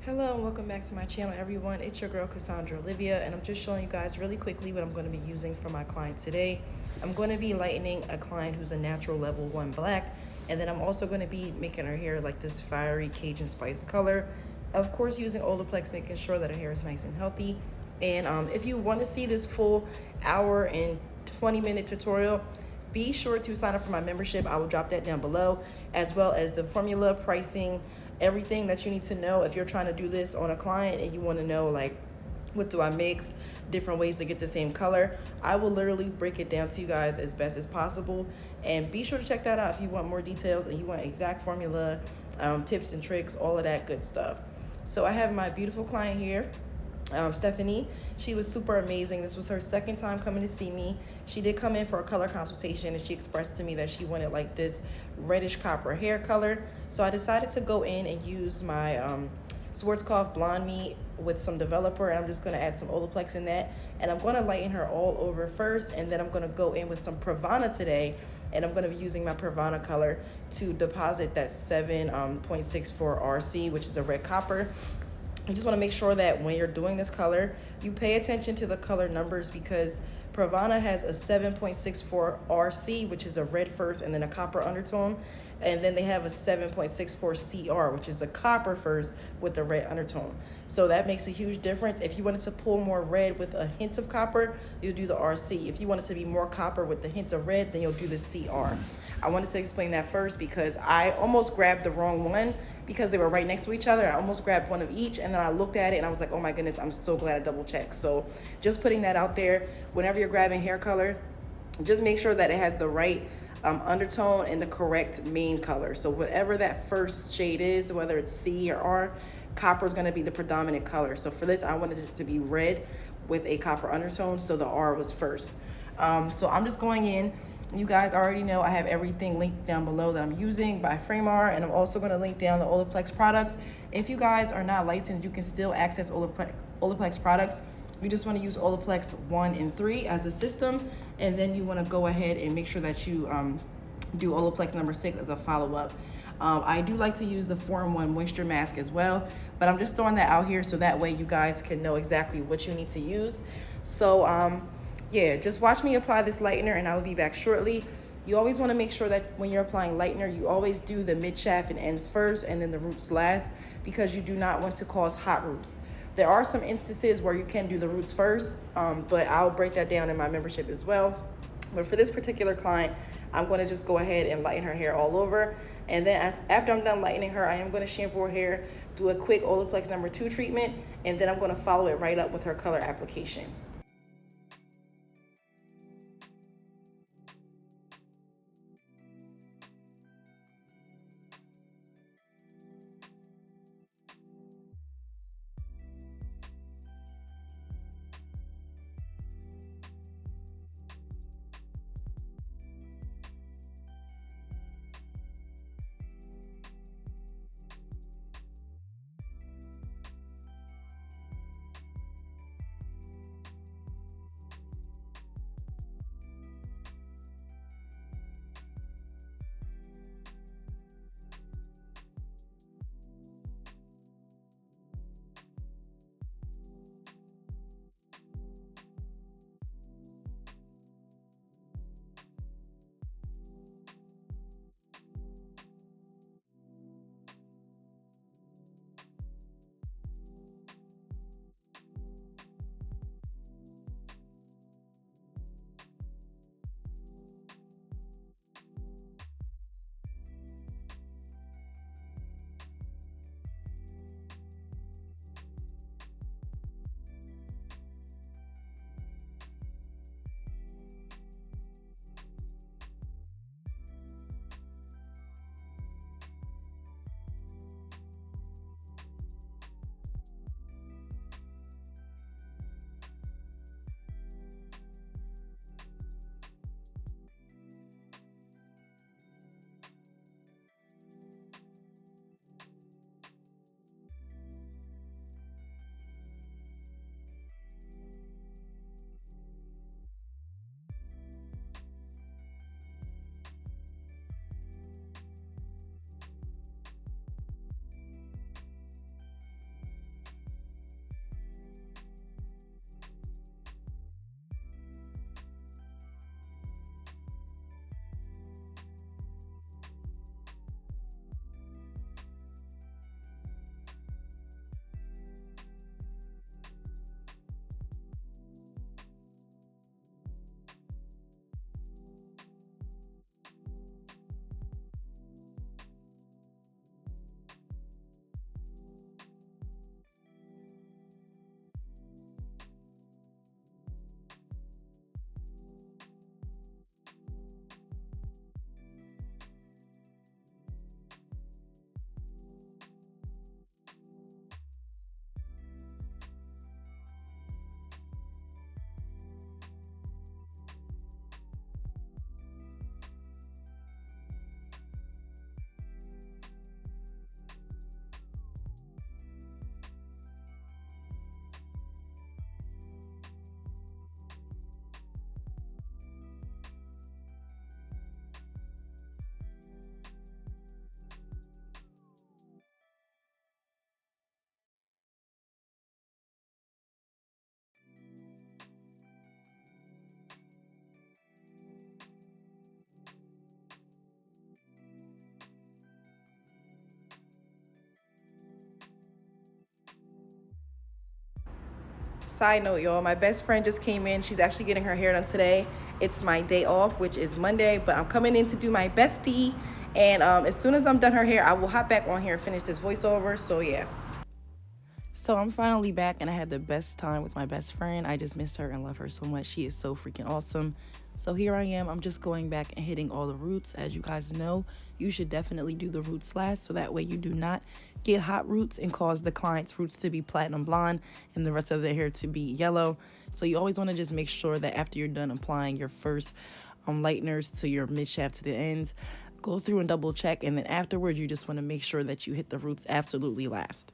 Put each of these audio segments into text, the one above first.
Hello and welcome back to my channel, everyone. It's your girl Cassandra Olivia, and I'm just showing you guys really quickly what I'm going to be using for my client today. I'm going to be lightening a client who's a natural level 1 black, and then I'm also going to be making her hair like this fiery Cajun spice color. Of course, using Olaplex, making sure that her hair is nice and healthy. And if you want to see this full hour and 20-minute tutorial, be sure to sign up for my membership. I will drop that down below, as well as the formula, pricing, everything that you need to know if you're trying to do this on a client and you want to know, like, what do I mix, different ways to get the same color. I will literally break it down to you guys as best as possible, and be sure to check that out if you want more details and you want exact formula, tips and tricks, all of that good stuff. So I have my beautiful client here, Stephanie. She was super amazing. This was her second time coming to see me. She did come in for a color consultation, and she expressed to me that she wanted like this reddish copper hair color. So I decided to go in and use my Schwarzkopf Blonde Me with some developer, and I'm just going to add some Olaplex in that, and I'm going to lighten her all over first, and then I'm going to go in with some Pravana today, and I'm going to be using my Pravana color to deposit that 7.64 RC, which is a red copper. You just want to make sure that when you're doing this color, you pay attention to the color numbers, because Pravana has a 7.64 RC, which is a red first and then a copper undertone. And then they have a 7.64 CR, which is a copper first with a red undertone. So that makes a huge difference. If you wanted to pull more red with a hint of copper, you'll do the RC. If you wanted to be more copper with the hint of red, then you'll do the CR. I wanted to explain that first because I almost grabbed the wrong one because they were right next to each other. I almost grabbed one of each, and then I looked at it and I was like, oh my goodness, I'm so glad I double checked. So just putting that out there, whenever you're grabbing hair color, just make sure that it has the right undertone and the correct main color. So whatever that first shade is, whether it's C or R, copper is going to be the predominant color. So for this, I wanted it to be red with a copper undertone, so the R was first. So I'm just going in. You guys already know I have everything linked down below that I'm using by Framar, and I'm also going to link down the Olaplex products. If you guys are not licensed, you can still access Olaplex products. You just want to use Olaplex 1 and 3 as a system, and then you want to go ahead and make sure that you do Olaplex number 6 as a follow-up. I do like to use the 4-in-1 moisture mask as well, but I'm just throwing that out here so that way you guys can know exactly what you need to use. So yeah, just watch me apply this lightener, and I will be back shortly. You always want to make sure that when you're applying lightener, you always do the mid shaft and ends first and then the roots last, because you do not want to cause hot roots. There are some instances where you can do the roots first, but I'll break that down in my membership as well. But for this particular client, I'm going to just go ahead and lighten her hair all over. And then after I'm done lightening her, I am going to shampoo her hair, do a quick Olaplex number 2 treatment, and then I'm going to follow it right up with her color application. Side note, y'all, my best friend just came in. She's actually getting her hair done today. It's my day off, which is Monday, but I'm coming in to do my bestie. And as soon as I'm done her hair, I will hop back on here and finish this voiceover. So yeah. So I'm finally back, and I had the best time with my best friend. I just missed her and love her so much. She is so freaking awesome. So here I am. I'm just going back and hitting all the roots. As you guys know, you should definitely do the roots last, so that way you do not get hot roots and cause the client's roots to be platinum blonde and the rest of their hair to be yellow. So you always want to just make sure that after you're done applying your first lighteners to your mid shaft to the ends, go through and double check, and then afterwards you just want to make sure that you hit the roots absolutely last.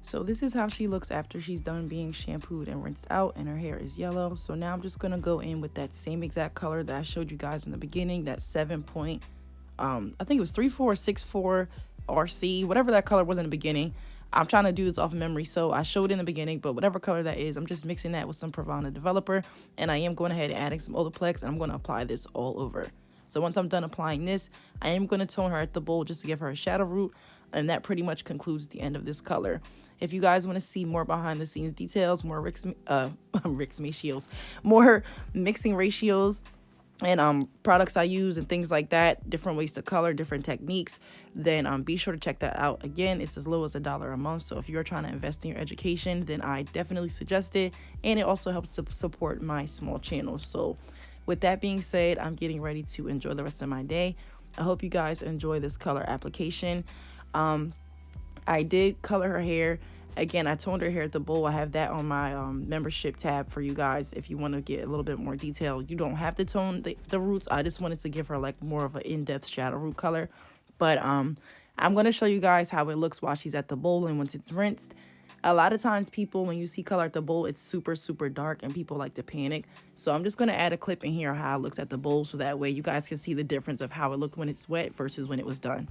So this is how she looks after she's done being shampooed and rinsed out, and her hair is yellow. So now I'm just gonna go in with that same exact color that I showed you guys in the beginning, that 7 point, I think it was 3464 RC, whatever that color was in the beginning. I'm trying to do this off of memory, so I showed it in the beginning, but whatever color that is, I'm just mixing that with some Pravana Developer, and I am going ahead and adding some Olaplex, and I'm going to apply this all over. So once I'm done applying this, I am going to tone her at the bowl just to give her a shadow root, and that pretty much concludes the end of this color. If you guys want to see more behind the scenes details, more more mixing ratios, and products I use and things like that, different ways to color, different techniques, then be sure to check that out. Again, it's as low as $1 a month. So if you're trying to invest in your education, then I definitely suggest it. And it also helps to support my small channel. So with that being said, I'm getting ready to enjoy the rest of my day. I hope you guys enjoy this color application. I did color her hair. Again, I toned her hair at the bowl. I have that on my membership tab for you guys if you want to get a little bit more detail. You don't have to tone the roots. I just wanted to give her like more of an in-depth shadow root color. But I'm going to show you guys how it looks while she's at the bowl and once it's rinsed. A lot of times people, when you see color at the bowl, it's super, super dark and people like to panic. So I'm just going to add a clip in here of how it looks at the bowl, so that way you guys can see the difference of how it looked when it's wet versus when it was done.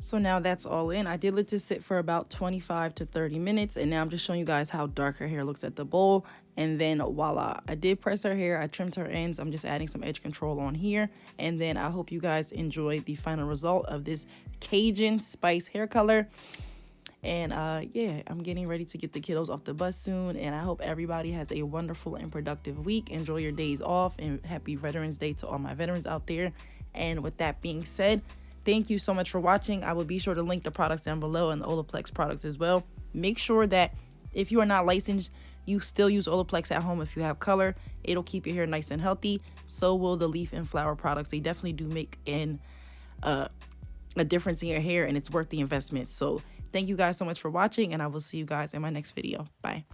So now that's all in. I did let this sit for about 25 to 30 minutes. And now I'm just showing you guys how dark her hair looks at the bowl. And then voila, I did press her hair. I trimmed her ends. I'm just adding some edge control on here. And then I hope you guys enjoy the final result of this Cajun spice hair color. And yeah, I'm getting ready to get the kiddos off the bus soon. And I hope everybody has a wonderful and productive week. Enjoy your days off, and happy Veterans Day to all my veterans out there. And with that being said, thank you so much for watching. I will be sure to link the products down below and the Olaplex products as well. Make sure that if you are not licensed, you still use Olaplex at home if you have color. It'll keep your hair nice and healthy. So will the leaf and flower products. They definitely do make a difference in your hair, and it's worth the investment. So thank you guys so much for watching, and I will see you guys in my next video. Bye.